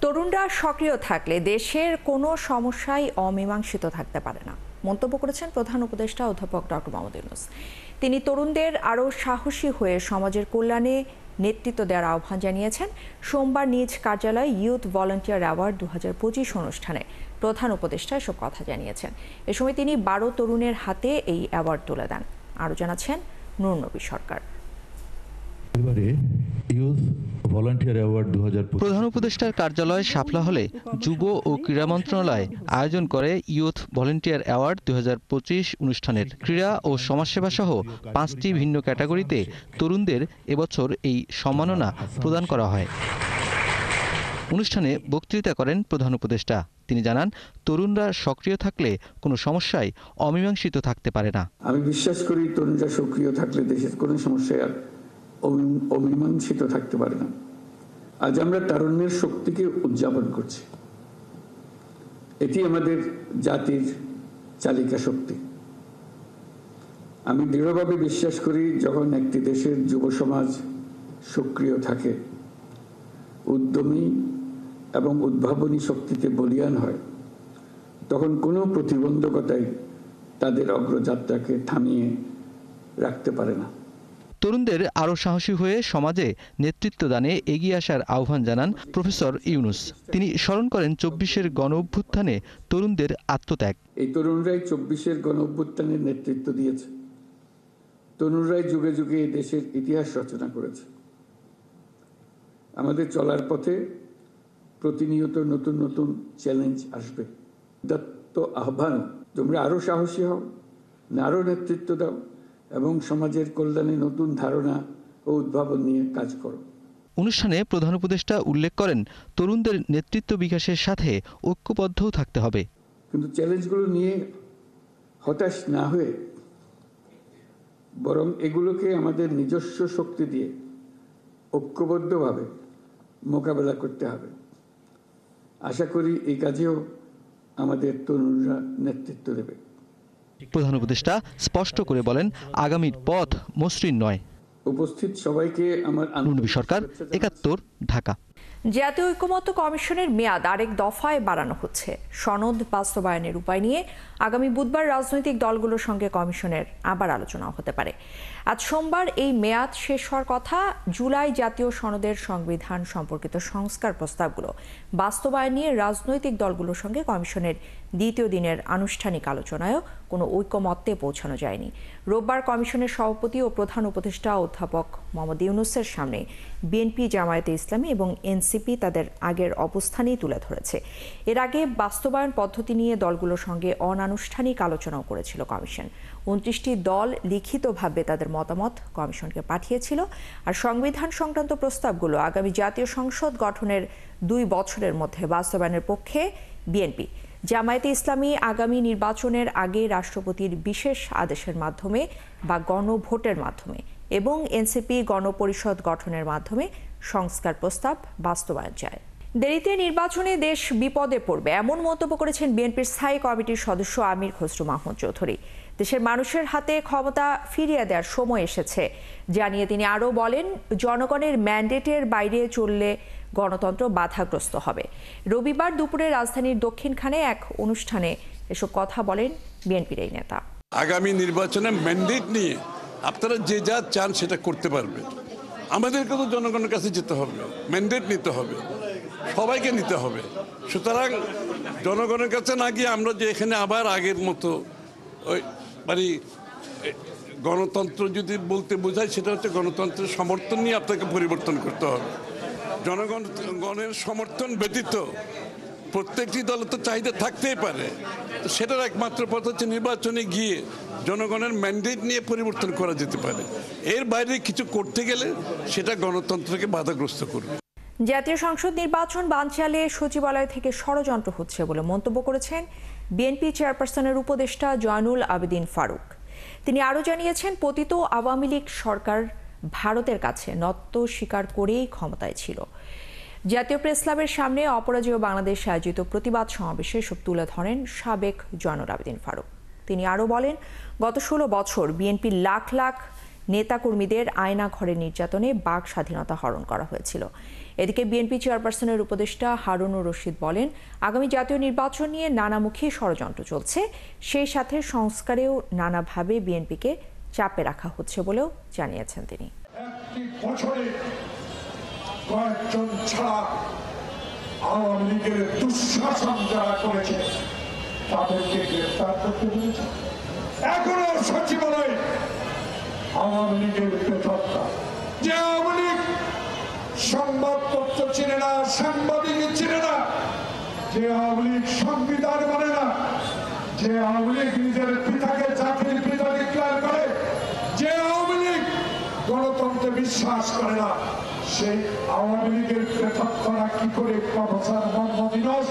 তরুণরা সক্রিয় থাকলে দেশের কোনো সমস্যাই অমীমাংসিত থাকতে পারে না, মন্তব্য করেছেন প্রধান উপদেষ্টা অধ্যাপক ডক্টর মোহাম্মদ ইউনূস। তিনি তরুণদের আরও সাহসী হয়ে সমাজের কল্যাণে নেতৃত্ব দেওয়ার আহ্বান জানিয়েছেন। সোমবার নিজ কার্যালয়ে ইউথ ভলান্টিয়ার অ্যাওয়ার্ড 2025 অনুষ্ঠানে প্রধান উপদেষ্টা এসব কথা জানিয়েছেন। এ সময় তিনি 12 তরুণের হাতে এই অ্যাওয়ার্ড তুলে দেন। আরও জানাচ্ছেন নূর নবী সরকার। প্রধান উপদেষ্টার কার্যালয় শাপলা হলে যুব ও ক্রীড়া মন্ত্রণালয় আয়োজন করে ইউথ ভলান্টিয়ার অ্যাওয়ার্ড 2025 অনুষ্ঠানের ক্রীড়া ও সমাজসেবা সহ 5টি ভিন্ন ক্যাটাগরিতে তরুণদের এবছর এই সম্মাননা প্রদান করা হয়। অনুষ্ঠানে বক্তৃতা করেন প্রধান উপদেষ্টা। তিনি জানান, তরুণরা সক্রিয় থাকলে কোনো সমস্যাই অমীমাংসিত থাকতে পারে না। আমি বিশ্বাস করি তরুণরা সক্রিয় থাকলে দেশের কোনো সমস্যায় আর অমীমাংসিত থাকতে পারে না। আজ আমরা তারুণ্যের শক্তিকে উদযাপন করছি। এটি আমাদের জাতির চালিকা শক্তি। আমি দৃঢ়ভাবে বিশ্বাস করি, যখন একটি দেশের যুব সমাজ সক্রিয় থাকে, উদ্যমী এবং উদ্ভাবনী শক্তিতে বলীয়ান হয়, তখন কোনো প্রতিবন্ধকতাই তাদের অগ্রযাত্রাকে থামিয়ে রাখতে পারে না। তরুণদের আরও সাহসী হয়ে সমাজে নেতৃত্ব দানে এগিয়ে আসার আহ্বান জানান প্রফেসর ইউনূস। তিনি স্মরণ করেন 24-এর গণ অভ্যুত্থানে তরুণদের আত্মত্যাগ। এই তরুণরাই 24-এর গণ অভ্যুত্থানের নেতৃত্ব দিয়েছে। তরুণরাই যুগে যুগে এই দেশের ইতিহাস রচনা করেছে। আমাদের চলার পথে প্রতিনিয়ত নতুন নতুন চ্যালেঞ্জ আসবে। দত্ত আহ্বান, তোমরা আরো সাহসী হও, আরো নেতৃত্ব দাও এবং সমাজের কল্যাণে নতুন ধারণা ও উদ্ভাবন নিয়ে কাজ করো। অনুষ্ঠানে প্রধান উপদেষ্টা উল্লেখ করেন, তরুণদের নেতৃত্ব বিকাশের সাথে ঐক্যবদ্ধও থাকতে হবে। কিন্তু চ্যালেঞ্জগুলো নিয়ে হতাশ না হয়ে বরং এগুলোকে আমাদের নিজস্ব শক্তি দিয়ে ঐক্যবদ্ধভাবে মোকাবেলা করতে হবে। আশা করি এই কাজেও আমাদের তরুণরা নেতৃত্ব দেবে। প্রধান উপদেষ্টা স্পষ্ট করে বলেন, আগামীর পথ মসৃণ নয়। উপস্থিত সবাইকে আমার নূর নবী সরকার, 71, ঢাকা। জাতীয় ঐকমত্য কমিশনের মেয়াদ আরেক দফায় বাড়ানো হচ্ছে। সনদ বাস্তবায়নের উপায় নিয়ে আগামী বুধবার রাজনৈতিক দলগুলোর সঙ্গে কমিশনের আবার আলোচনা হতে পারে। আজ সোমবার এই মেয়াদ শেষ হওয়ার কথা। জুলাই জাতীয় সনদের সংবিধান সম্পর্কিত সংস্কার প্রস্তাবগুলো বাস্তবায়ন নিয়ে রাজনৈতিক দলগুলোর সঙ্গে কমিশনের দ্বিতীয় দিনের আনুষ্ঠানিক আলোচনায়ও কোনো ঐকমত্যে পৌঁছানো যায়নি। রোববার কমিশনের সভাপতি ও প্রধান উপদেষ্টা অধ্যাপক মোহাম্মদ ইউনূসের সামনে বিএনপি, জামায়াতে ইসলামী এবং এনসিপি তাদের আগের অবস্থানেই তুলে ধরেছে। এর আগে বাস্তবায়ন পদ্ধতি নিয়ে দলগুলোর সঙ্গে অনানুষ্ঠানিক আলোচনাও করেছিল কমিশন। 29টি দল লিখিতভাবে তাদের মতামত কমিশনকে পাঠিয়েছিল। আর সংবিধান সংক্রান্ত প্রস্তাবগুলো আগামী জাতীয় সংসদ গঠনের 2 বছরের মধ্যে বাস্তবায়নের পক্ষে বিএনপি। জামায়াতে ইসলামী আগামী নির্বাচনের আগে রাষ্ট্রপতির বিশেষ আদেশের মাধ্যমে বা গণভোটের মাধ্যমে এবং এনসিপি গণপরিষদ গঠনের মাধ্যমে সংস্কার প্রস্তাব বাস্তবায়ন চায়। দেরিতে নির্বাচনে দেশ বিপদে পড়বে, এমন মন্তব্য করেছেন বিএনপির স্থায়ী কমিটির সদস্য আমির খসরু মাহমুদ চৌধুরী। দেশের মানুষের হাতে ক্ষমতা ফিরিয়ে দেওয়ার সময় এসেছে জানিয়ে তিনি আরও বলেন, জনগণের ম্যান্ডেটের বাইরে চললে গণতন্ত্র বাধাগ্রস্ত হবে। রবিবার দুপুরে রাজধানীর দক্ষিণখানে এক অনুষ্ঠানে এসব কথা বলেন বিএনপির এই নেতা। আগামী নির্বাচনে ম্যান্ডেট নিয়ে আপনারা যে যা চান সেটা করতে পারবেন। আমাদেরকে তো জনগণের কাছে যেতে হবে, ম্যান্ডেট নিতে হবে, সবাইকে নিতে হবে। সুতরাং জনগণের কাছে না গিয়ে আমরা যে এখানে আবার আগের মতো ওই মানে গণতন্ত্র যদি বলতে বোঝায়, সেটা হচ্ছে গণতন্ত্রের সমর্থন নিয়ে আপনাকে পরিবর্তন করতে হবে। জনগণের সমর্থন ব্যতীত প্রত্যেকটি দলে তো চাহিদা থাকতেই পারে। তো সেটার একমাত্র পথ হচ্ছে নির্বাচনে গিয়ে জনগণের ম্যান্ডেট নিয়ে পরিবর্তন করা যেতে পারে। এর বাইরে কিছু করতে গেলে সেটা গণতন্ত্রকে বাধাগ্রস্ত করবে। জাতীয় সংসদ নির্বাচন বানচালে সচিবালয় থেকে ষড়যন্ত্র হচ্ছে বলে মন্তব্য করেছেন বিএনপি চেয়ারপারসনের উপদেষ্টা জয়নুল আবেদিন ফারুক। তিনি আরও জানিয়েছেন, পতিত আওয়ামী লীগ সরকার ভারতের কাছে নত স্বীকার করেই ক্ষমতায় ছিল। জাতীয় প্রেস ক্লাবের সামনে অপরাজেয় বাংলাদেশ আয়োজিত প্রতিবাদ সমাবেশে সব তুলে ধরেন সাবেক জয়নুল আবেদিন ফারুক। তিনি আরও বলেন, গত 16 বছর বিএনপির লাখ লাখ নেতাকর্মীদের আয়না ঘরে নির্যাতনে বাক স্বাধীনতা হরণ করা হয়েছিল। এদিকে বিএনপি চেয়ারপারসনের উপদেষ্টা হারুনুর রশিদ বলেন, আগামী জাতীয় নির্বাচন নিয়ে নানামুখী ষড়যন্ত্র চলছে, সেই সাথে সংস্কারেও নানাভাবে বিএনপিকে চাপে রাখা হচ্ছে বলেও জানিয়েছেন তিনি। একটি বছরে কয়েকজন ছাড়া আওয়ামী লীগের দুঃশাসন যারা করেছে তাদেরকে গ্রেফতার করতে পেরেছে। এখনো সচিবালয়ে আওয়ামী লীগের প্রেতাত্মা, যে আওয়ামী লীগ সংবাদপত্র চিনে না, সাংবাদিক চিনে না, যে আওয়ামী লীগ সংবিধান মানে না, যে আওয়ামী লীগ নিজের পিতাকে জাতির পিতা ডিক্লেয়ার করে, যে আওয়ামী লীগ গণতন্ত্রে বিশ্বাস করে না, সেই আওয়ামী লীগের প্রেতাত্মারা কি করে প্রফেসর মোহাম্মদ ইউনূস,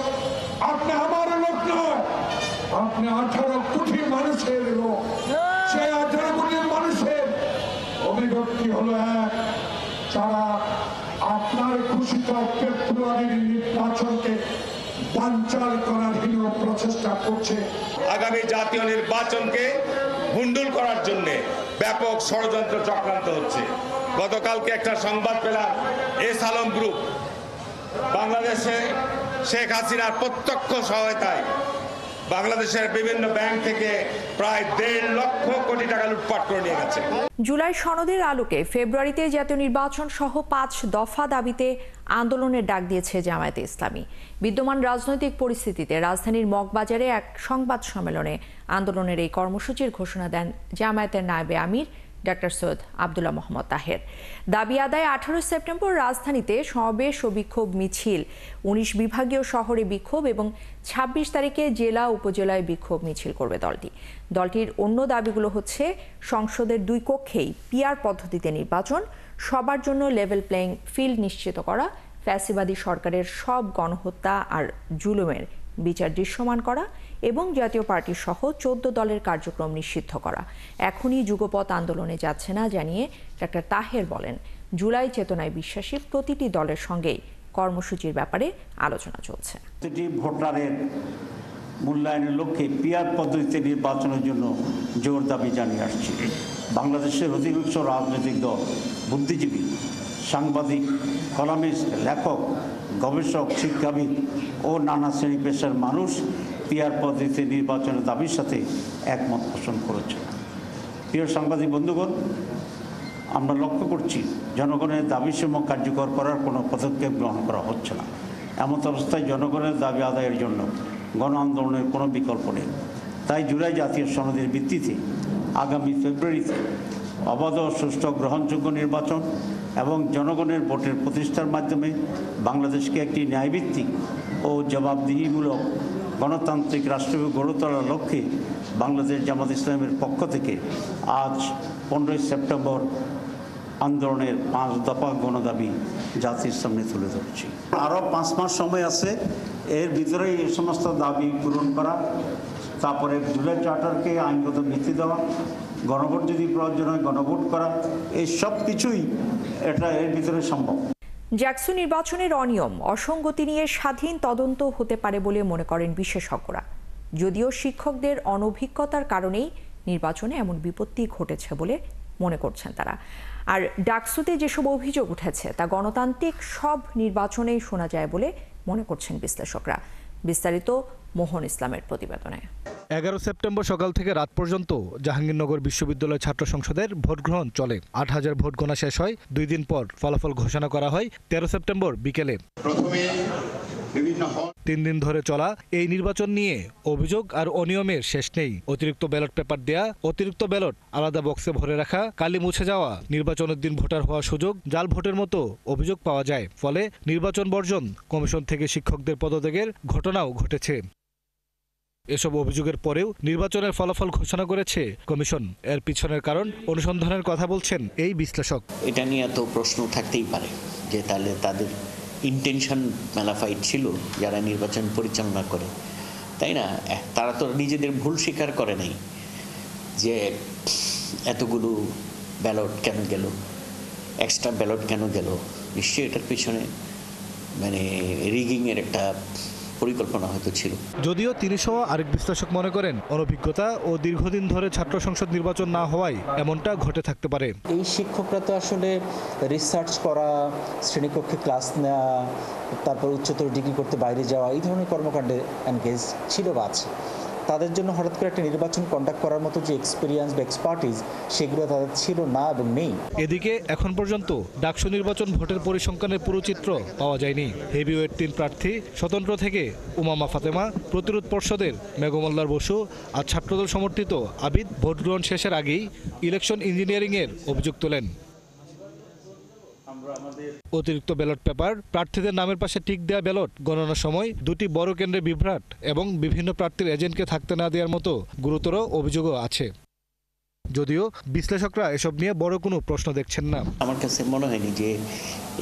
আপনি আমার লোক নয়, আপনি 18 কোটি মানুষের লোক, সেই 18 কোটি মানুষের অভিব্যক্তি হলো এক, যারা আপনার ঘোষিত ফেব্রুয়ারির নির্বাচনকে বানচাল করার হীন প্রচেষ্টা করছে। আগামী জাতীয় নির্বাচনকে ভণ্ডুল করার জন্য ব্যাপক ষড়যন্ত্র চক্রান্ত হচ্ছে। গতকালকে একটা সংবাদ পেলাম, এস আলম গ্রুপ বাংলাদেশে শেখ হাসিনার প্রত্যক্ষ সহায়তায় বাংলাদেশের বিভিন্ন ব্যাংক থেকে প্রায় 1.5 লক্ষ কোটি টাকা লুটপাট করে নিয়ে গেছে। জুলাই সনদের আলোকে ফেব্রুয়ারিতে জাতীয় নির্বাচন সহ 5 দফা দাবিতে আন্দোলনের ডাক দিয়েছে জামায়াতে ইসলামী। বিদ্যমান রাজনৈতিক পরিস্থিতিতে রাজধানীর মগবাজারে এক সংবাদ সম্মেলনে আন্দোলনের এই কর্মসূচির ঘোষণা দেন জামায়াতের নায়েবে আমির ডক্টর সৈয়দ আব্দুল্লাহ মোহাম্মদ তাহের। দাবি আদায়ে 18 সেপ্টেম্বর রাজধানীতে সমাবেশ ও বিক্ষোভ মিছিল, 19 বিভাগীয় শহরে বিক্ষোভ এবং 26 তারিখে জেলা উপজেলায় বিক্ষোভ মিছিল করবে দলটির অন্য দাবিগুলো হচ্ছে সংসদের 2 কক্ষেই পিআর পদ্ধতিতে নির্বাচন, সবার জন্য লেভেল প্লেইং ফিল্ড নিশ্চিত করা, ফ্যাসিবাদী সরকারের সব গণহত্যা আর জুলুমের বিচার দৃশ্যমান করা এবং জাতীয় পার্টি সহ 14 দলের কার্যক্রম নিষিদ্ধ করা। এখনই যুগপৎ আন্দোলনে যাচ্ছে না জানিয়ে ডক্টর তাহের বলেন, জুলাই চেতনায় বিশ্বাসী প্রতিটি দলের সঙ্গেই কর্মসূচির ব্যাপারে আলোচনা চলছে। প্রতিটি ভোটারের মূল্যায়নের লক্ষ্যে পিআর পদ্ধতিতে নির্বাচনের জন্য জোর দাবি জানিয়ে আসছি। বাংলাদেশের অধিকাংশ রাজনৈতিক দল, বুদ্ধিজীবী, সাংবাদিক, কলামিস্ট, লেখক, গবেষক, শিক্ষাবিদ ও নানা শ্রেণী পেশার মানুষ পিআর পদ্ধতিতে নির্বাচনের দাবির সাথে একমত পোষণ করেছে। প্রিয় সাংবাদিক বন্ধুগণ, আমরা লক্ষ্য করছি জনগণের দাবিসমূহ কার্যকর করার কোনো পদক্ষেপ গ্রহণ করা হচ্ছে না। এমন অবস্থায় জনগণের দাবি আদায়ের জন্য গণ আন্দোলনের কোনো বিকল্প নেই। তাই জুলাই জাতীয় সনদের ভিত্তিতে আগামী ফেব্রুয়ারিতে অবাধ, সুষ্ঠু, গ্রহণযোগ্য নির্বাচন এবং জনগণের ভোটের প্রতিষ্ঠার মাধ্যমে বাংলাদেশকে একটি ন্যায়ভিত্তিক ও জবাবদিহিমূলক গণতান্ত্রিক রাষ্ট্র গড়ে তোলার লক্ষ্যে বাংলাদেশ জামাত ইসলামের পক্ষ থেকে আজ 15 সেপ্টেম্বর আন্দোলনের 5 দফা গণদাবি জাতির সামনে তুলে ধরছি। আরও 5 মাস সময় আছে, এর ভিতরে এই সমস্ত দাবি পূরণ করা, তারপরে জুলাই চার্টারকে আইনগত ভিত্তি দেওয়া, গণভোট যদি প্রয়োজন হয় গণভোট করা, এই সব কিছুই এর ভিতরে সম্ভব। জ্যাকসু নির্বাচনের অনিয়ম, অসঙ্গতি নিয়ে স্বাধীন তদন্ত হতে পারে বলে মনে করেন বিশেষজ্ঞরা। যদিও শিক্ষকদের অনভিজ্ঞতার কারণেই নির্বাচনে এমন বিপত্তি ঘটেছে বলে মনে করছেন তারা। আর ডাকসুতে যেসব অভিযোগ উঠেছে তা গণতান্ত্রিক সব নির্বাচনেই শোনা যায় বলে মনে করছেন বিশ্লেষকরা। বিস্তারিত মোহন ইসলামের প্রতিবেদনে। 11 সেপ্টেম্বর সকাল থেকে রাত পর্যন্ত জাহাঙ্গীরনগর বিশ্ববিদ্যালয় ছাত্র সংসদের ভোট গ্রহণ চলে। 8000 ভোট গণনা শেষ হয়। 2 দিন পর ফলাফল ঘোষণা করা হয় 13 সেপ্টেম্বর বিকেলে। 3 দিন ধরে চলা এই নির্বাচন নিয়ে অভিযোগ আর অনিয়মের শেষ নেই। অতিরিক্ত ব্যালট পেপার দেয়া, অতিরিক্ত ব্যালট আলাদা বক্সে ভরে রাখা, কালি মুছে যাওয়া, নির্বাচনের দিন ভোটার হওয়ার সুযোগ, জাল ভোটের মতো অভিযোগ পাওয়া যায়। ফলে নির্বাচন বর্জন, কমিশন থেকে শিক্ষকদের পদত্যাগের ঘটনাও ঘটেছে। এসব অভিযোগের পরেও নির্বাচনের ফলাফল ঘোষণা করেছে কমিশন। এর পিছনের কারণ অনুসন্ধানের কথা বলছেন এই বিশ্লেষক। এটা নিয়ে তো প্রশ্ন থাকতেই পারে যে তাহলে তাদের ইন্টেনশন ম্যালাফাইড ছিল যারা নির্বাচন পরিচালনা করে, তাই না? তারা তো নিজেদের ভুল স্বীকার করে নাই যে এতগুলো ব্যালট কেন গেল, এক্সট্রা ব্যালট কেন গেল। নিশ্চয়ই এটার পিছনে মানে রিগিংয়ের একটা পরিকল্পনা হয়তো ছিল। যদিও তিনি সহ আরেক বিশ্লেষক মনে করেন অনভিজ্ঞতা ও দীর্ঘদিন ধরে ছাত্র সংসদ নির্বাচন না হওয়ায় এমনটা ঘটে থাকতে পারে। এই শিক্ষকরা তো আসলে রিসার্চ করা, শ্রেণীকক্ষে ক্লাস নেওয়া, তারপর উচ্চতর ডিগ্রি করতে বাইরে যাওয়া, এই ধরনের কর্মকাণ্ডে এনগেজ ছিল বা আছে। তাদের জন্য হঠাৎ করে একটা নির্বাচন কন্ডাক্ট করার মতো যে এক্সপিরিয়েন্স বা এক্সপার্টিস, সেগুলো তাদের ছিল না এবং নেই। এদিকে এখন পর্যন্ত ডাকসু নির্বাচন ভোটের পরিসংখ্যানের পুরো চিত্র পাওয়া যায়নি। হেভিওয়েট 3 প্রার্থী স্বতন্ত্র থেকে উমামা ফাতেমা, প্রতিরোধ পর্ষদের মেঘমল্লার বসু আর ছাত্রদল সমর্থিত আবিদ ভোট গ্রহণ শেষের আগেই ইলেকশন ইঞ্জিনিয়ারিংয়ের অভিযোগ তোলেন। অতিরিক্ত ব্যালট পেপার, প্রার্থীদের নামের পাশে টিক দেওয়া ব্যালট গণনার সময় দুটি বড় কেন্দ্রে বিভ্রাট এবং বিভিন্ন প্রার্থীর এজেন্টকে থাকতে না দেওয়ার মতো গুরুতর অভিযোগও আছে। যদিও বিশ্লেষকরা এসব নিয়ে বড় কোনো প্রশ্ন দেখছেন না। আমার কাছে মনে হয়নি যে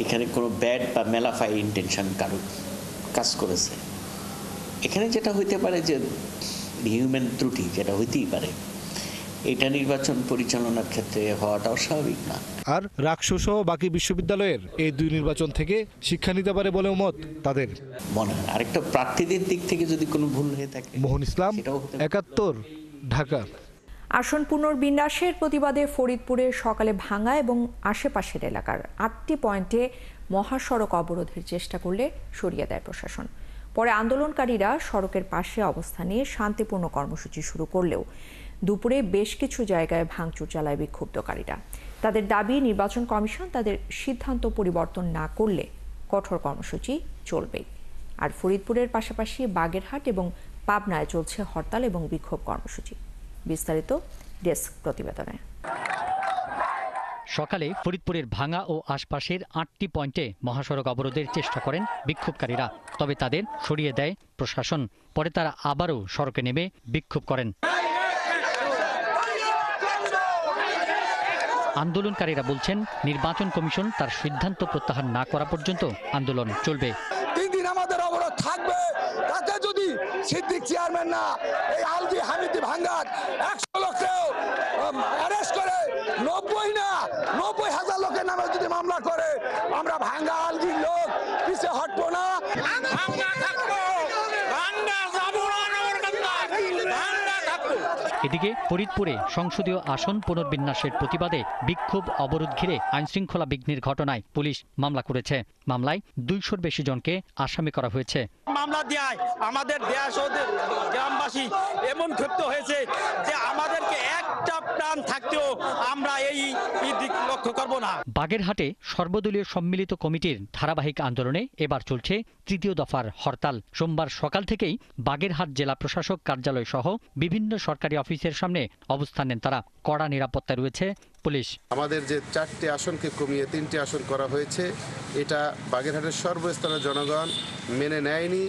এখানে কোনো ব্যাড বা মেলাফাই ইন্টেনশন কারো কাজ করেছে। এখানে যেটা হইতে পারে যে হিউম্যান ত্রুটি, যেটা হইতেই পারে, এটা নির্বাচন পরিচালনার ক্ষেত্রে হওয়াটা অস্বাভাবিক না। আর রাকসু সহ বাকি বিশ্ববিদ্যালয়ের এই 2 নির্বাচন থেকে শিক্ষা নিতে পারে বলেও মত তাদের। মনে হয় আরেকটা প্রার্থীদের দিক থেকে যদি কোনো ভুল হয়ে থাকে। মোহন ইসলাম, 71, ঢাকা। আসন পুনর্বিন্যাসের প্রতিবাদে ফরিদপুরে সকালে ভাঙ্গা এবং আশেপাশের এলাকার 8টি পয়েন্টে মহাসড়ক অবরোধের চেষ্টা করলে সরিয়ে দেয় প্রশাসন। পরে আন্দোলনকারীরা সড়কের পাশে অবস্থান নিয়ে শান্তিপূর্ণ কর্মসূচি শুরু করলেও দুপুরে বেশ কিছু জায়গায় ভাঙচুর চালায় বিক্ষুব্ধকারীরা। তাদের দাবি, নির্বাচন কমিশন তাদের সিদ্ধান্ত পরিবর্তন না করলে কঠোর কর্মসূচি চলবেই। আর ফরিদপুরের পাশাপাশি বাগেরহাট এবং পাবনায় চলছে হরতাল এবং বিক্ষোভ কর্মসূচি। বিস্তারিত ডেস্ক প্রতিবেদনে। সকালে ফরিদপুরের ভাঙ্গা ও আশপাশের 8টি পয়েন্টে মহাসড়ক অবরোধের চেষ্টা করেন বিক্ষোভকারীরা, তবে তাদের সরিয়ে দেয় প্রশাসন। পরে তারা আবারও সড়কে নেমে বিক্ষোভ করেন। আন্দোলনকারীরা বলছেন, নির্বাচন কমিশন তার সিদ্ধান্ত প্রত্যাহার না করা পর্যন্ত আন্দোলন চলবে। 3 দিন আমাদের অবরোধ থাকবে। তাতে যদি সিদ্দিক চেয়ারম্যান না এই আলগি হামিদি ভাঙ্গার 100 লোককেও অ্যারেস্ট করে 90,000 লোকের নামে যদি মামলা করে, আমরা ভাঙ্গা আলগির লোক পিছে হটবো না। এদিকে ফরিদপুরে সংসদীয় আসন পুনর্বিন্যাসের প্রতিবাদে বিক্ষোভ অবরোধ ঘিরে আইনশৃঙ্খলা বিঘ্নের ঘটনায় পুলিশ মামলা করেছে। মামলায় 200-র বেশি জনকে আসামি করা হয়েছে। মামলা দেয় আমাদের দেশ ও গ্রামবাসী এমন ক্ষিপ্ত হয়েছে যে আমাদেরকে একটা প্রাণ থাকতেও আমরা এই দিক লক্ষ্য করব না। বাগেরহাটে সর্বদলীয় সম্মিলিত কমিটির ধারাবাহিক আন্দোলনে এবার চলছে 3য় দফার হরতাল। সোমবার সকাল থেকেই বাগেরহাট জেলা প্রশাসক কার্যালয় সহ বিভিন্ন সরকারি অফিসের সামনে অবস্থান নেন তারা। কড়া নিরাপত্তায় রয়েছে পুলিশ। আমাদের যে 4টি আসনকে কমিয়ে 3টি আসন করা হয়েছে, এটা বাগেরহাটের সর্বস্তরের জনগণ মেনে নেয়নি,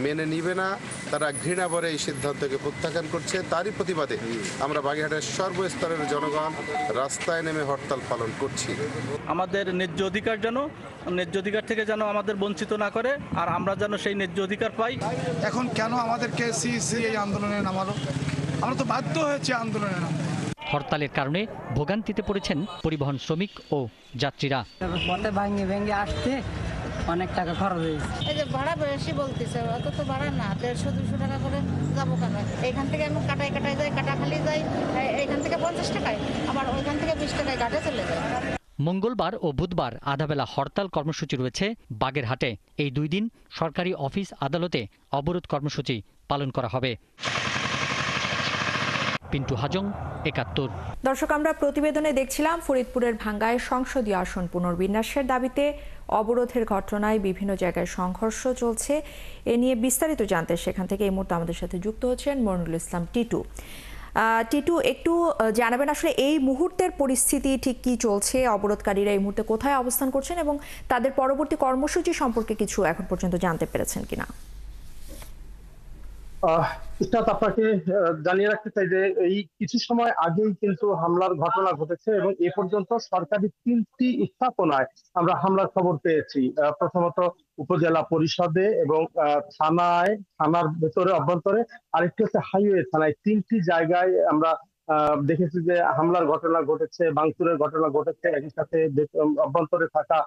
মেনে নিবে না। তারা ঘৃণা ভরে এই সিদ্ধান্তকে প্রত্যাখ্যান করছে। তারই প্রতিবাদে আমরা বাগেরহাটের সর্বস্তরের জনগণ রাস্তায় নেমে হরতাল পালন করছি। আমাদের ন্যায্য অধিকার থেকে যেন আমাদের বঞ্চিত না করে, আর আমরা যেন সেই ন্যায্য অধিকার পাই। এখন কেন আমাদেরকে এই আন্দোলনে নামালো? আমরা তো বাধ্য হয়েছে আন্দোলনে নামতে। হরতালের কারণে ভোগান্তিতে পড়েছেন পরিবহন শ্রমিক ও যাত্রীরা। পথে ভেঙে আসতে অনেক টাকা খরচ হয়েছে। এই যে ভাড়া বেশি বলতেছে, অত তো ভাড়া না, 150-200 টাকা করে যাবো কেন? এইখান থেকে আমি কাটাই যাই, কাটাখালি যাই, এইখান থেকে 50 টাকায়, আবার ওইখান থেকে 20 টাকায় ঘাটে চলে যায়। মঙ্গলবার ও বুধবার আধাবেলা হরতাল কর্মসূচি রয়েছে বাগেরহাটে। এই 2 দিন সরকারি অফিস আদালতে অবরোধ কর্মসূচি পালন করা হবে। পিন্টু হাজং, 71। দর্শক, আমরা প্রতিবেদনে দেখছিলাম ফরিদপুরের ভাঙ্গায় সংসদীয় আসন পুনর্বিন্যাসের দাবিতে অবরোধের ঘটনায় বিভিন্ন জায়গায় সংঘর্ষ চলছে। এ নিয়ে বিস্তারিত জানতে সেখান থেকে এই মুহূর্তে আমাদের সাথে যুক্ত হচ্ছেন মনিরুল ইসলাম টিটু। টিটু, একটু জানাবেন আসলে এই মুহূর্তের পরিস্থিতি ঠিক কি চলছে, অবরোধকারীরা এই মুহূর্তে কোথায় অবস্থান করছেন এবং তাদের পরবর্তী কর্মসূচি সম্পর্কে কিছু এখন পর্যন্ত জানতে পেরেছেন কিনা? আপনাকে জানিয়ে রাখতে চাই যে এই কিছু সময় আগেই কিন্তু হামলার ঘটনা ঘটেছে এবং এ পর্যন্ত সরকারি 3টি স্থাপনায় আমরা হামলার খবর পেয়েছি। প্রথমত উপজেলা পরিষদে এবং থানার ভেতরে অভ্যন্তরে, আরেকটি হচ্ছে হাইওয়ে থানায়। 3টি জায়গায় আমরা দেখেছি যে হামলার ঘটনা ঘটেছে, ভাঙচুরের ঘটনা ঘটেছে, একই সাথে অভ্যন্তরে থাকা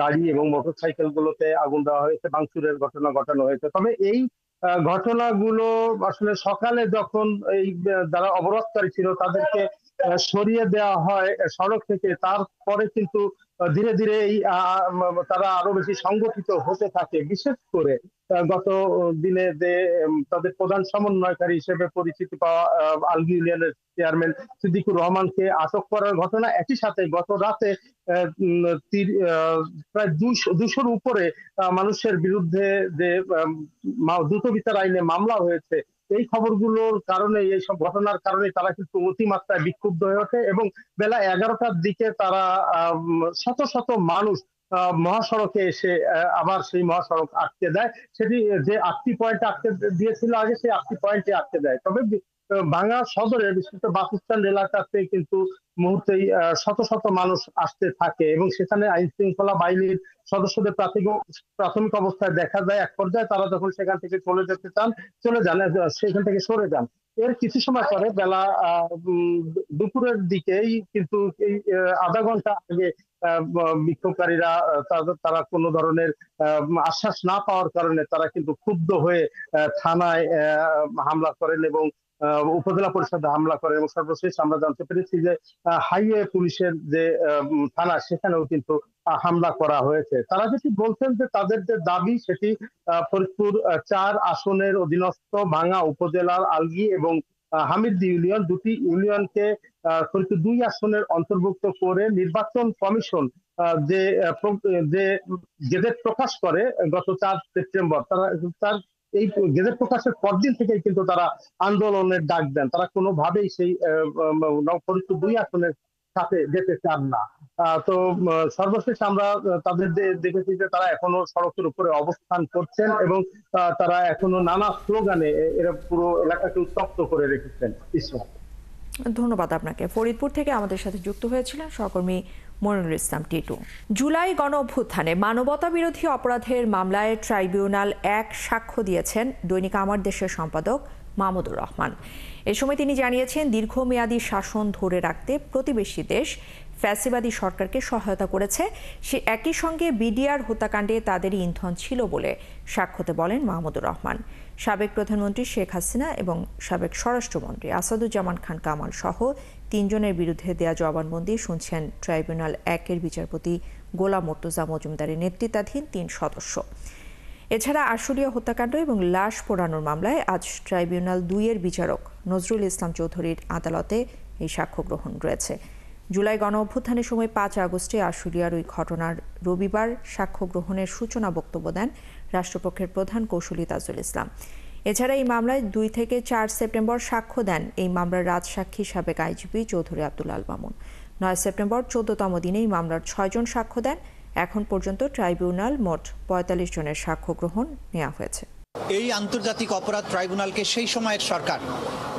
গাড়ি এবং মোটরসাইকেল গুলোতে আগুন দেওয়া হয়েছে, ভাঙচুরের ঘটনা ঘটানো হয়েছে। তবে এই ঘটনাগুলো আসলে সকালে যখন এই যারা অবরোধকারী ছিল তাদেরকে সরিয়ে দেওয়া হয় সড়ক থেকে, তারপরে কিন্তু ধীরে ধীরে এই তারা আরো বেশি সংগঠিত হতে থাকে। বিশেষ করে গত দিনে যে তাদের প্রধান সমন্বয়কারী হিসেবে পরিচিতি পাওয়া আলগী ইউনিয়নের চেয়ারম্যান সিদ্দিকুর রহমানকে আটক করার ঘটনা, একই সাথে গত রাতে প্রায় 200-র উপরে মানুষের বিরুদ্ধে যে দ্রুত বিচার আইনে মামলা হয়েছে, এই খবরগুলোর কারণে, এই সব ঘটনার কারণে তারা কিন্তু অতিমাত্রায় বিক্ষুব্ধ হয়ে ওঠে এবং বেলা 11টার দিকে তারা শত শত মানুষ মহাসড়কে এসে আবার সেই মহাসড়ক আটকে দেয়। সেটি যে 8টি পয়েন্টে আটকে দিয়েছিল আগে, সেই 8টি পয়েন্টে আটকে দেয়। তবে ভাঙ্গা সদরের বিশেষত বাসস্ট্যান্ড এলাকাতে কিন্তু মুহূর্তেই শত শত মানুষ আসতে থাকে এবং সেখানে আইন শৃঙ্খলা বাহিনীর সদস্যদের প্রাথমিক অবস্থায় দেখা যায় এক পর্যায়ে তারা যখন সেখান থেকে চলে যান, সেখান থেকে সরে যান। এর কিছু সময় পরে বেলা দুপুরের দিকেই কিন্তু এই আধা ঘন্টা আগে বিক্ষোভকারীরা তারা কোনো ধরনের আশ্বাস না পাওয়ার কারণে তারা কিন্তু ক্ষুব্ধ হয়ে থানায় হামলা করেন এবং উপজেলা পরিষদে হামলা করেন এবং সর্বশেষ আমরা জানতে পেরেছি যে হাইওয়ে পুলিশের যে থানা, সেখানেও কিন্তু হামলা করা হয়েছে। তারা যেটি বলছেন যে তাদের যে দাবি সেটি ফরিদপুর 4 আসনের অধীনস্থ ভাঙ্গা উপজেলার আলগী এবং হামিদদী ইউনিয়ন, দুটি ইউনিয়নকে ফরিদপুর 2 আসনের অন্তর্ভুক্ত করে নির্বাচন কমিশন যে গেজেট প্রকাশ করে গত 4 সেপ্টেম্বর, তার এই গেজেট প্রকাশের পরদিন থেকেই কিন্তু তারা আন্দোলনের ডাক দেন। তারা কোনোভাবেই সেই ফরিদপুর 2 আসনের সাথে যেতে চান না। তো সর্বশেষ আমরা তাদের দেখেছি যে তারা এখনো সড়কের উপরে অবস্থান করছেন এবং তারা এখনো নানা স্লোগানে এরা পুরো এলাকাকে উত্তপ্ত করে রেখেছেন। ধন্যবাদ আপনাকে। ফরিদপুর থেকে আমাদের সাথে যুক্ত হয়েছিলেন সহকর্মী মনিরুল ইসলাম টিটু। জুলাই গণ অভ্যুত্থানে মানবতা বিরোধী অপরাধের মামলায় ট্রাইব্যুনাল 1 সাক্ষ্য দিয়েছেন দৈনিক আমার দেশের সম্পাদক মাহমুদুর রহমান। এ সময় তিনি জানিয়েছেন, দীর্ঘমেয়াদী শাসন ধরে রাখতে প্রতিবেশী দেশ ফ্যাসিবাদী সরকারকে সহায়তা করেছে, সে একই সঙ্গে বিডিআর হত্যাকাণ্ডে তাদেরই ইন্ধন ছিল বলে সাক্ষ্যতে বলেন মাহমুদুর রহমান। সাবেক প্রধানমন্ত্রী শেখ হাসিনা এবং সাবেক স্বরাষ্ট্রমন্ত্রী আসাদুজ্জামান খান কামাল সহ 3 জনের বিরুদ্ধে দেয়া জবানবন্দি শুনছেন ট্রাইব্যুনাল 1-এর বিচারপতি গোলাম মুর্তজা মজুমদারের নেতৃত্বাধীন 3 সদস্য। এছাড়া আশুলিয়া হত্যাকাণ্ড এবং লাশ পোড়ানোর মামলায় আজ ট্রাইব্যুনাল 2-এর বিচারক নজরুল ইসলাম চৌধুরীর আদালতে এই সাক্ষ্য গ্রহণ রয়েছে। জুলাই গণ অভ্যুত্থানের সময় 5 আগস্টে আশুলিয়ার ওই ঘটনার রবিবার সাক্ষ্য গ্রহণের সূচনা বক্তব্য দেন রাষ্ট্রপক্ষের প্রধান কৌঁসুলি তাজুল ইসলাম। এছাড়া এই মামলায় 2 থেকে 4 সেপ্টেম্বর সাক্ষ্য দেন এই মামলার রাজসাক্ষী সাবেক আইজিপি চৌধুরী আব্দুল আল মামুন। 9 সেপ্টেম্বর 14তম দিনে এই মামলার 6 জন সাক্ষ্য দেন। এখন পর্যন্ত ট্রাইব্যুনাল মোট 45 জনের সাক্ষ্য গ্রহণ নেওয়া হয়েছে। এই আন্তর্জাতিক অপরাধ ট্রাইব্যুনালকে সেই সময়ের সরকার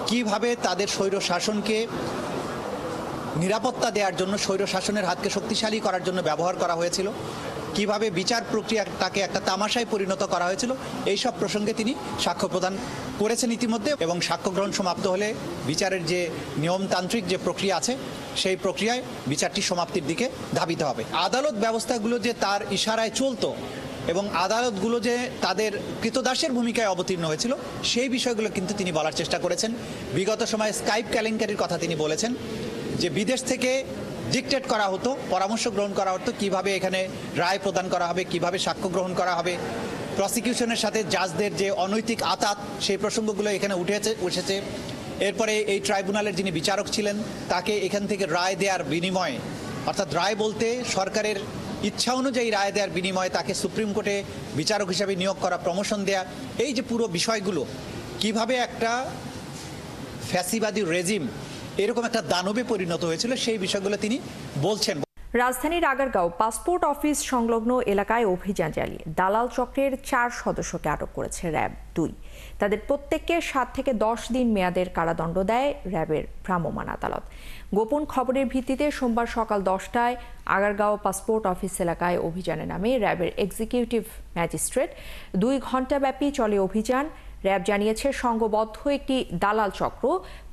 কিভাবে তাদের স্বৈর শাসনকে নিরাপত্তা দেওয়ার জন্য, স্বৈর শাসনের হাতকে শক্তিশালী করার জন্য ব্যবহার করা হয়েছিল, কিভাবে বিচার প্রক্রিয়াটাকে একটা তামাশায় পরিণত করা হয়েছিল, এই সব প্রসঙ্গে তিনি সাক্ষ্য প্রদান করেছেন ইতিমধ্যে। এবং সাক্ষ্য গ্রহণ সমাপ্ত হলে বিচারের যে নিয়মতান্ত্রিক যে প্রক্রিয়া আছে সেই প্রক্রিয়ায় বিচারটি সমাপ্তির দিকে ধাবিত হবে। আদালত ব্যবস্থাগুলো যে তার ইশারায় চলতো এবং আদালতগুলো যে তাদের কৃতদাসের ভূমিকায় অবতীর্ণ হয়েছিল সেই বিষয়গুলো কিন্তু তিনি বলার চেষ্টা করেছেন। বিগত সময়ে স্কাইপ কেলেঙ্কারির কথা তিনি বলেছেন, যে বিদেশ থেকে ডিকটেট করা হতো, পরামর্শ গ্রহণ করা হতো কিভাবে এখানে রায় প্রদান করা হবে, কিভাবে সাক্ষ্য গ্রহণ করা হবে, প্রসিকিউশনের সাথে জাজদের যে অনৈতিক আতাত, সেই প্রসঙ্গগুলো এখানে উঠেছে। এরপরে এই ট্রাইব্যুনালের যিনি বিচারক ছিলেন তাকে এখান থেকে রায় দেওয়ার বিনিময়ে, অর্থাৎ রায় বলতে সরকারের ইচ্ছা অনুযায়ী রায় দেওয়ার বিনিময়ে তাকে সুপ্রিম কোর্টে বিচারক হিসাবে নিয়োগ করা, প্রমোশন দেয়া, এই যে পুরো বিষয়গুলো কিভাবে একটা ফ্যাসিবাদী রেজিম এরকম একটা দানবে পরিণত হয়েছিল সেই বিষয়গুলো তিনি বলছেন। রাজধানীর আগারগাঁও পাসপোর্ট অফিস সংলগ্ন এলাকায় অভিযান চালিয়ে দালাল চক্রের 4 সদস্যকে আটক করেছে র্যাব 2। তাদের প্রত্যেককে 7 থেকে 10 দিন মেয়াদের কারাদণ্ড দেয় র্যাবের ভ্রাম্যমাণ আদালত। গোপন খবরের ভিত্তিতে সোমবার সকাল 10টায় আগারগাঁও পাসপোর্ট অফিস এলাকায় অভিযানে নামে র্যাবের এক্সিকিউটিভ ম্যাজিস্ট্রেট। 2 ঘণ্টাব্যাপী চলে অভিযান। র্যাব জানিয়েছে সংঘবদ্ধ একটি দালাল চক্র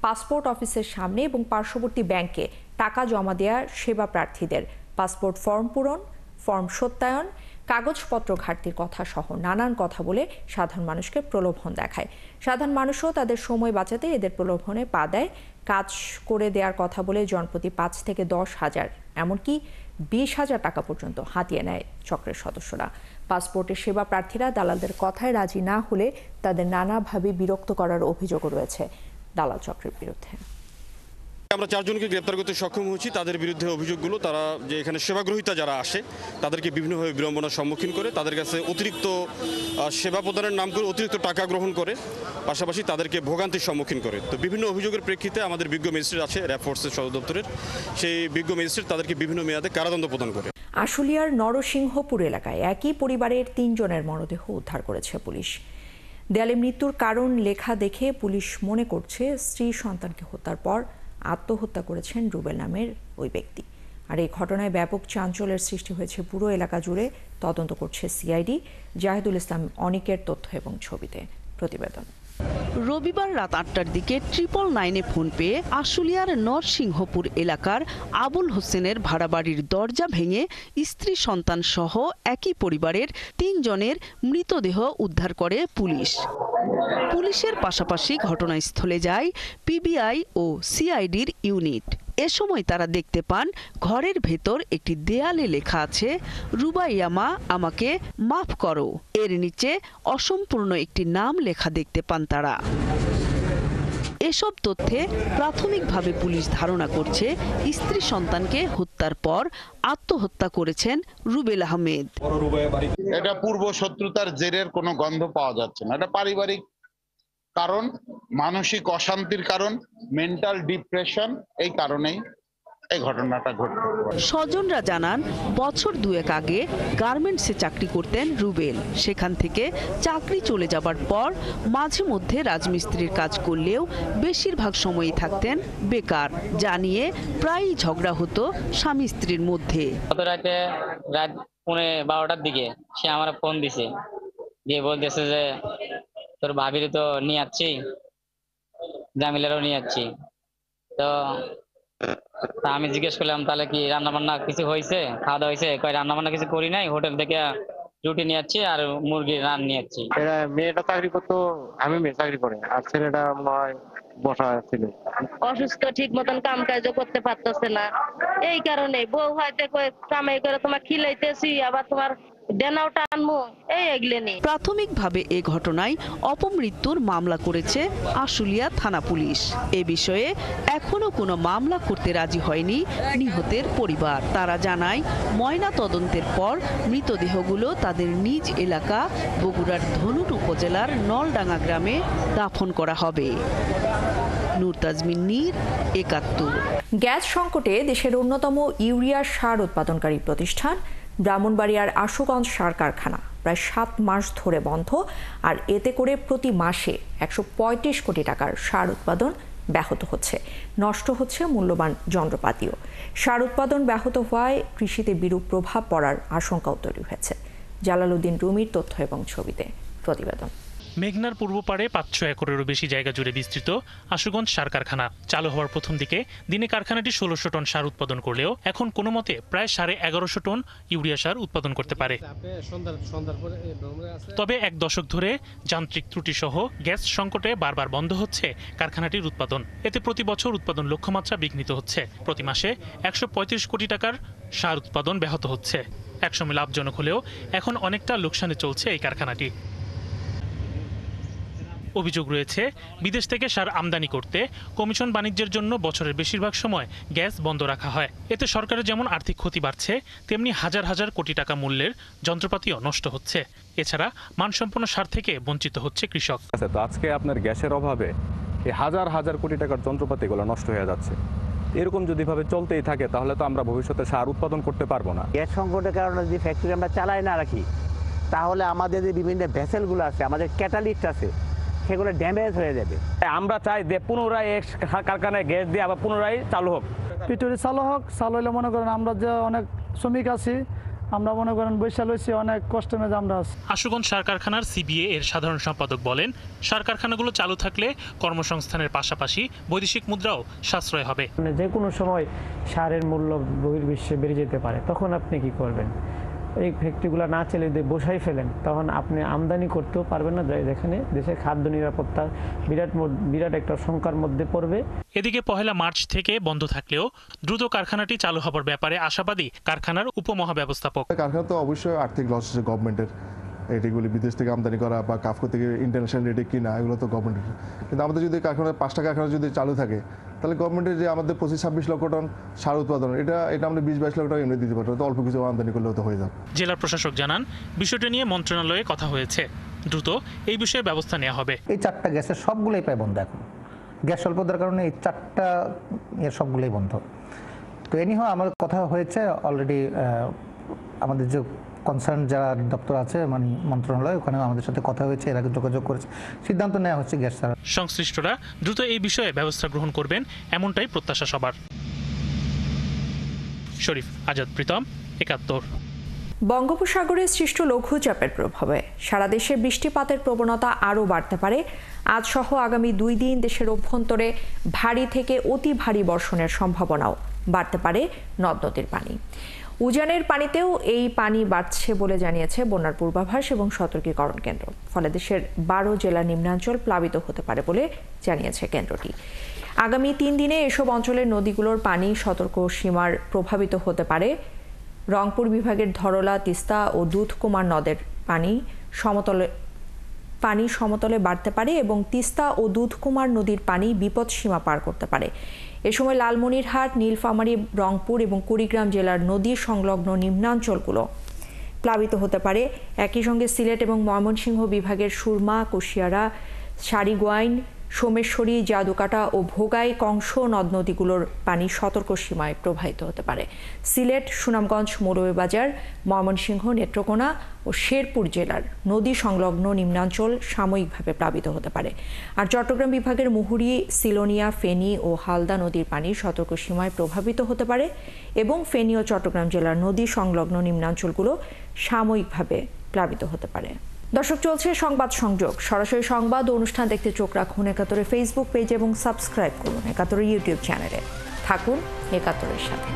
পাসপোর্ট অফিসের সামনে এবং পার্শ্ববর্তী ব্যাংকে টাকা জমা দেওয়ার সেবা প্রার্থীদের পাসপোর্ট ফর্ম পূরণ, ফর্ম সত্যায়ন, কাগজপত্র ঘাটতির কথা সহ নানান কথা বলে সাধারণ মানুষকে প্রলোভন দেখায়। সাধারণ মানুষও তাদের সময় বাঁচাতে এদের প্রলোভনে পা দেয়। কাজ করে দেওয়ার কথা বলে জনপ্রতি 5 থেকে 10 হাজার, এমনকি 20,000 টাকা পর্যন্ত হাতিয়ে নেয় চক্রের সদস্যরা। পাসপোর্টের সেবা প্রার্থীরা দালালদের কথায় রাজি না হলে তাদের নানাভাবে বিরক্ত করার অভিযোগও রয়েছে দালাল চক্রের বিরুদ্ধে। আমরা 4 জনকে গ্রেপ্তার করতে সক্ষম হয়েছি। তাদের বিরুদ্ধে অভিযোগগুলো, তারা যে এখানে সেবাগ্রহীতা যারা আসে তাদেরকে বিভিন্নভাবে বিড়ম্বনার সম্মুখীন করে, তাদের কাছে অতিরিক্ত সেবা প্রদানের নাম করে অতিরিক্ত টাকা গ্রহণ করে, পাশাপাশি তাদেরকে ভোগান্তির সম্মুখীন করে। তো বিভিন্ন অভিযোগের প্রেক্ষিতে আমাদের বিজ্ঞ ম্যাজিস্ট্রেট আছে র্যাব ফোর্সের সদর দপ্তরের, সেই বিজ্ঞ ম্যাজিস্ট্রেট তাদেরকে বিভিন্ন মেয়াদে কারাদণ্ড প্রদান করে। আশুলিয়ার নরসিংহপুর এলাকায় একই পরিবারের 3 জনের মরদেহ উদ্ধার করেছে পুলিশ। দেয়ালে মৃত্যুর কারণ লেখা দেখে পুলিশ মনে করছে স্ত্রী সন্তানকে হত্যার পর আত্মহত্যা করেছেন রুবেল নামের ওই ব্যক্তি। আর এই ঘটনায় ব্যাপক চাঞ্চল্যের সৃষ্টি হয়েছে পুরো এলাকা জুড়ে। তদন্ত করছে সিআইডি। জাহিদুল ইসলাম অনিকের তথ্য এবং ছবিতে প্রতিবেদন। রবিবার রাত 8টার দিকে 999-এ ফোন পেয়ে আশুলিয়ার নরসিংহপুর এলাকার আবুল হোসেনের ভাড়া বাড়ির দরজা ভেঙে স্ত্রী সন্তান সহ একই পরিবারের 3 জনের মৃতদেহ উদ্ধার করে পুলিশ। পুলিশের পাশাপাশি ঘটনাস্থলে যায় পিবিআই ও সিআইডির ইউনিট। এ সময় তারা দেখতে পান ঘরের ভেতর একটি দেয়ালে লেখা আছে, রুবাইয়ামা আমাকে মাফ করো। এর নিচে অসম্পূর্ণ একটি নাম লেখা দেখতে পান তারা। এসব তথ্যে প্রাথমিকভাবে পুলিশ ধারণা করছে স্ত্রী সন্তানকে হত্যার পর আত্মহত্যা করেছেন রুবেল আহমেদ। এটা পূর্ব শত্রুতার জেরের কোনো গন্ধ পাওয়া যাচ্ছে না। এটা পারিবারিক কারণ, মানসিক অশান্তির কারণ, মেন্টাল ডিপ্রেশন, এই কারণেই এই ঘটনাটা ঘটে। স্বজনরা জানান বছর 2 আগে গার্মেন্টসে চাকরি করতেন রুবেল। সেখান থেকে চাকরি চলে যাবার পর মাঝে মধ্যে রাজমিস্ত্রির কাজ করলেও বেশিরভাগ সময়ই থাকতেন বেকার। জানিয়ে প্রায়ই ঝগড়া হতো স্বামী স্ত্রীর মধ্যে। গত রাতে রাত 12টার দিকে সে আমার ফোন দিছে, দিয়ে বলতেছে যে তোর ভাবির তো নিয়ে যাচ্ছি, জামিলারও নিয়ে যাচ্ছি। তো আমি জিজ্ঞেস করলাম তাহলে কি রান্না বান্না কিছু হয়েছে, খাওয়া দাওয়া হয়েছে? কয় রান্না বান্না কিছু করি নাই, হোটেল থেকে রুটি নিয়ে যাচ্ছি আর মুরগির রান নিয়ে যাচ্ছি। মেয়েটা চাকরি করতো, আমি মেয়ে চাকরি করে, আর ছেলেটা নয় বসা ছিল, অসুস্থ, ঠিক মতন কাম কাজও করতে পারতেছে না। এই কারণে বউ হয়তো কামাই করে তোমার খিলাইতেছি, আবার তোমার দেনাওটা আনবো, এই এগুলো নেই। প্রাথমিকভাবে এ ঘটনায় অপমৃত্যুর মামলা করেছে আশুলিয়া থানা পুলিশ। এ বিষয়ে এখনো কোনো মামলা করতে রাজি হয়নি নিহতের পরিবার। তারা জানায় ময়না তদন্তের পর মৃতদেহগুলো তাদের নিজ এলাকা বগুড়ার ধনুট উপজেলার নলডাঙ্গা গ্রামে দাফন করা হবে। নূর তাজমিন নীর, 71। গ্যাস সংকটে দেশের অন্যতম ইউরিয়া সার উৎপাদনকারী প্রতিষ্ঠান ব্রাহ্মণবাড়িয়ার আশুগঞ্জ সার কারখানা প্রায় 7 মাস ধরে বন্ধ। আর এতে করে প্রতি মাসে 135 কোটি টাকার সার উৎপাদন ব্যাহত হচ্ছে, নষ্ট হচ্ছে মূল্যবান যন্ত্রপাতিও। সার উৎপাদন ব্যাহত হওয়ায় কৃষিতে বিরূপ প্রভাব পড়ার আশঙ্কাও তৈরি হয়েছে। জালালউদ্দিন রুমির তথ্য এবং ছবিতে প্রতিবেদন। মেঘনার পূর্ব পাড়ে 500 একরেরও বেশি জায়গা জুড়ে বিস্তৃত আশুগঞ্জ সার কারখানা। চালু হওয়ার প্রথম দিকে দিনে কারখানাটি 1600 টন সার উৎপাদন করলেও এখন কোনো মতে প্রায় 1150 টন ইউরিয়া সার উৎপাদন করতে পারে। তবে 1 দশক ধরে যান্ত্রিক ত্রুটি সহ গ্যাস সংকটে বারবার বন্ধ হচ্ছে কারখানাটির উৎপাদন। এতে প্রতি বছর উৎপাদন লক্ষ্যমাত্রা বিঘ্নিত হচ্ছে। প্রতি মাসে 135 কোটি টাকার সার উৎপাদন ব্যাহত হচ্ছে। একসময় লাভজনক হলেও এখন অনেকটা লোকসানে চলছে এই কারখানাটি। অভিযোগ রয়েছে বিদেশ থেকে সার আমদানি করতে কমিশন বাণিজ্যের জন্য বছরের বেশিরভাগ সময় গ্যাস বন্ধ রাখা হয়। এতে সরকারের যেমন আর্থিক ক্ষতি বাড়ছে, তেমনি হাজার হাজার কোটি টাকা মূল্যের যন্ত্রপাতিও নষ্ট হচ্ছে। এছাড়া মানসম্পন্ন সার থেকে বঞ্চিত হচ্ছে কৃষক। তো আজকে আপনার গ্যাসের অভাবে এই হাজার হাজার কোটি টাকার যন্ত্রপাতিগুলো নষ্ট হয়ে যাচ্ছে। এরকম যদি ভাবে চলতেই থাকে তাহলে তো আমরা ভবিষ্যতে সার উৎপাদন করতে পারবো না। গ্যাস সংকটের কারণে যদি ফ্যাক্টরি আমরা চালাই না রাখি, তাহলে আমাদের যে বিভিন্ন ভেসেলগুলো আছে, আমাদের ক্যাটালিস্ট আছে, সেগুলো ড্যামেজ হয়ে যাবে। আমরা চাই যে পুনরায় কারখানায় গ্যাস দিয়ে আবার পুনরায় চালু হোক, পিটুরি চালু হোক। চালু হলে মনে করেন আমরা যে অনেক শ্রমিক আছি, আমরা মনে করেন বৈশাল হয়েছি অনেক কষ্টের মধ্যে আমরা আছি। আশুগঞ্জ সার কারখানার সিবিএ এর সাধারণ সম্পাদক বলেন, সার কারখানাগুলো চালু থাকলে কর্মসংস্থানের পাশাপাশি বৈদেশিক মুদ্রাও সাশ্রয় হবে। যে কোনো সময় সারের মূল্য বহির্বিশ্বে বেড়ে যেতে পারে, তখন আপনি কি করবেন? এই ফ্যাক্টরিগুলো না চলে যদি বসাই ফেলেন, তখন আপনি আমদানি করতেও পারবেন না, যেখানে দেশের খাদ্য নিরাপত্তা বিরাট একটা শঙ্কার মধ্যে পড়বে। এদিকে 1 মার্চ থেকে বন্ধ থাকলেও দ্রুত কারখানাটি চালু হবার ব্যাপারে আশাবাদী কারখানার উপমহাব্যবস্থাপক। কারখানা তো অবশ্যই আর্থিক লস হচ্ছে গভর্নমেন্টের, এটিগুলি বিদেশ থেকে আমদানি করা বা কাফকো থেকে ইন্টারন্যাশনাল রেটে কিনা, এগুলো তো গভর্নমেন্টের। কিন্তু আমাদের যদি কারখানা 5টা কারখানা যদি চালু থাকে, তাহলে গভর্নমেন্টের যে আমাদের 25-26 লক্ষ টন সার উৎপাদন, এটা আমরা 20-22 লক্ষ টাকা এমনি দিতে পারবো, তো অল্প কিছু আমদানি করলেও তো হয়ে যাবে। জেলা প্রশাসক জানান, বিষয়টি নিয়ে মন্ত্রণালয়ে কথা হয়েছে, দ্রুত এই বিষয়ে ব্যবস্থা নেওয়া হবে। এই 4টা গ্যাসের সবগুলোই প্রায় বন্ধ এখন, গ্যাস স্বল্পতার কারণে এই 4টা সবগুলোই বন্ধ। তো এনিহাও আমার কথা হয়েছে অলরেডি, আমাদের যে কনসার্ন যারা দপ্তর আছে মানে মন্ত্রণালয়, ওখানে আমাদের সাথে কথা হয়েছে, এর আগে যোগাযোগ করেছে, সিদ্ধান্ত নেওয়া হচ্ছে গ্যাস ছাড়া। সংশ্লিষ্টরা দ্রুত এই বিষয়ে ব্যবস্থা গ্রহণ করবেন, এমনটাই প্রত্যাশা সবার। শরীফ আজাদ প্রীতম, ৭১। বঙ্গোপসাগরে সৃষ্ট লঘুচাপের প্রভাবে সারা দেশে বৃষ্টিপাতের প্রবণতা আরও বাড়তে পারে। আজ সহ আগামী 2 দিন দেশের অভ্যন্তরে ভারী থেকে অতি ভারী বর্ষণের সম্ভাবনাও বাড়তে পারে নদ নদীর পানি। উজানের পানিতেও এই পানি বাড়ছে বলে জানিয়েছে বন্যার পূর্বাভাস এবং সতর্কীকরণ কেন্দ্র। ফলে দেশের 12 জেলার নিম্নাঞ্চল প্লাবিত হতে পারে বলে জানিয়েছে কেন্দ্রটি। আগামী 3 দিনে এসব অঞ্চলের নদীগুলোর পানি সতর্ক সীমার প্রভাবিত হতে পারে। রংপুর বিভাগের ধরলা, তিস্তা ও দুধকুমার নদের পানি সমতলে বাড়তে পারে এবং তিস্তা ও দুধকুমার নদীর পানি বিপদ সীমা পার করতে পারে। এ সময় লালমনিরহাট, নীলফামারী, রংপুর এবং কুড়িগ্রাম জেলার নদী সংলগ্ন নিম্নাঞ্চলগুলো প্লাবিত হতে পারে। একই সঙ্গে সিলেট এবং ময়মনসিংহ বিভাগের সুরমা, কুশিয়ারা, সারিগোয়াইন, সোমেশ্বরী, জাদুকাটা ও ভোগাই কংস নদ নদীগুলোর পানি সতর্ক সীমায় প্রবাহিত হতে পারে। সিলেট, সুনামগঞ্জ, মৌলভীবাজার, ময়মনসিংহ, নেত্রকোনা ও শেরপুর জেলার নদী সংলগ্ন নিম্নাঞ্চল সাময়িকভাবে প্লাবিত হতে পারে। আর চট্টগ্রাম বিভাগের মুহুরী, সিলোনিয়া, ফেনী ও হালদা নদীর পানি সতর্ক সীমায় প্রভাবিত হতে পারে এবং ফেনী ও চট্টগ্রাম জেলার নদী সংলগ্ন নিম্নাঞ্চলগুলো সাময়িকভাবে প্লাবিত হতে পারে। দর্শক, চলছে সংবাদ সংযোগ। সরাসরি সংবাদ ও অনুষ্ঠান দেখতে চোখ রাখুন ৭১ ফেসবুক পেজ এবং সাবস্ক্রাইব করুন ৭১ ইউটিউব চ্যানেলে। থাকুন ৭১-এর সাথে।